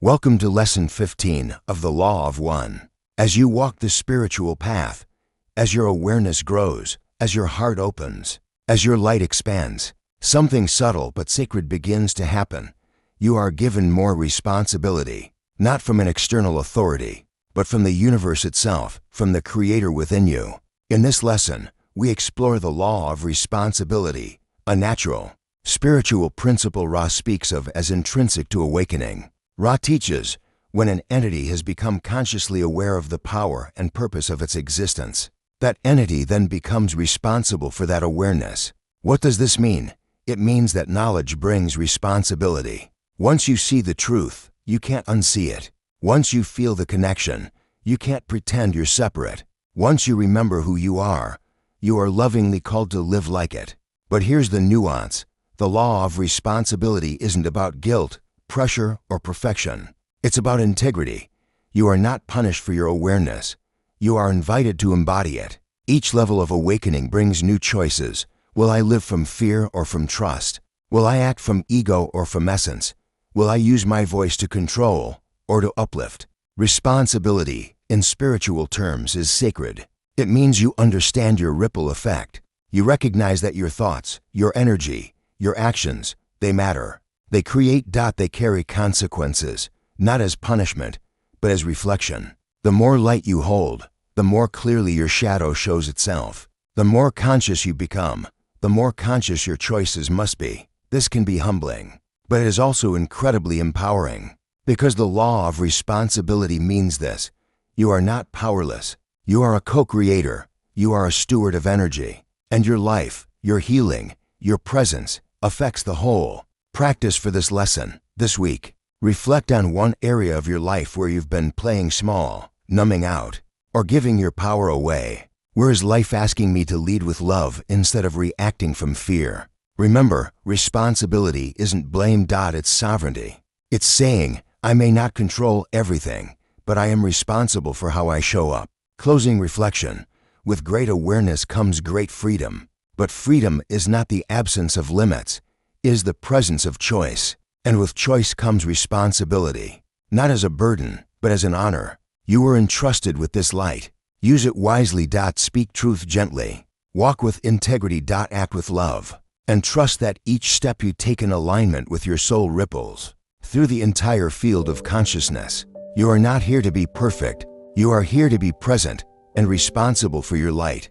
Welcome to Lesson 15 of the Law of One. As you walk the spiritual path, as your awareness grows, as your heart opens, as your light expands, something subtle but sacred begins to happen. You are given more responsibility, not from an external authority, but from the universe itself, from the Creator within you. In this lesson, we explore the law of responsibility, a natural, spiritual principle Ra speaks of as intrinsic to awakening. Ra teaches, when an entity has become consciously aware of the power and purpose of its existence, that entity then becomes responsible for that awareness. What does this mean? It means that knowledge brings responsibility. Once you see the truth, you can't unsee it. Once you feel the connection, you can't pretend you're separate. Once you remember who you are lovingly called to live like it. But here's the nuance. The law of responsibility isn't about guilt, pressure, or perfection. It's about integrity. You are not punished for your awareness. You are invited to embody it. Each level of awakening brings new choices. Will I live from fear or from trust? Will I act from ego or from essence? Will I use my voice to control or to uplift? Responsibility, in spiritual terms, is sacred. It means you understand your ripple effect. You recognize that your thoughts, your energy, your actions, they matter. They they carry consequences, not as punishment, but as reflection. The more light you hold, the more clearly your shadow shows itself. The more conscious you become, the more conscious your choices must be. This can be humbling, but it is also incredibly empowering. Because the law of responsibility means this: you are not powerless. You are a co-creator. You are a steward of energy. And your life, your healing, your presence affects the whole. Practice for this lesson this week. Reflect on one area of your life where you've been playing small, numbing out, or giving your power away. Where is life asking me to lead with love instead of reacting from fear? Remember, responsibility isn't blame. It's sovereignty. It's saying, I may not control everything, but I am responsible for how I show up. Closing reflection. With great awareness comes great freedom. But freedom is not the absence of limits. It is the presence of choice. And with choice comes responsibility. Not as a burden, but as an honor. You were entrusted with this light. Use it wisely. Speak truth gently. Walk with integrity. Act with love. And trust that each step you take in alignment with your soul ripples through the entire field of consciousness. You are not here to be perfect. You are here to be present and responsible for your light.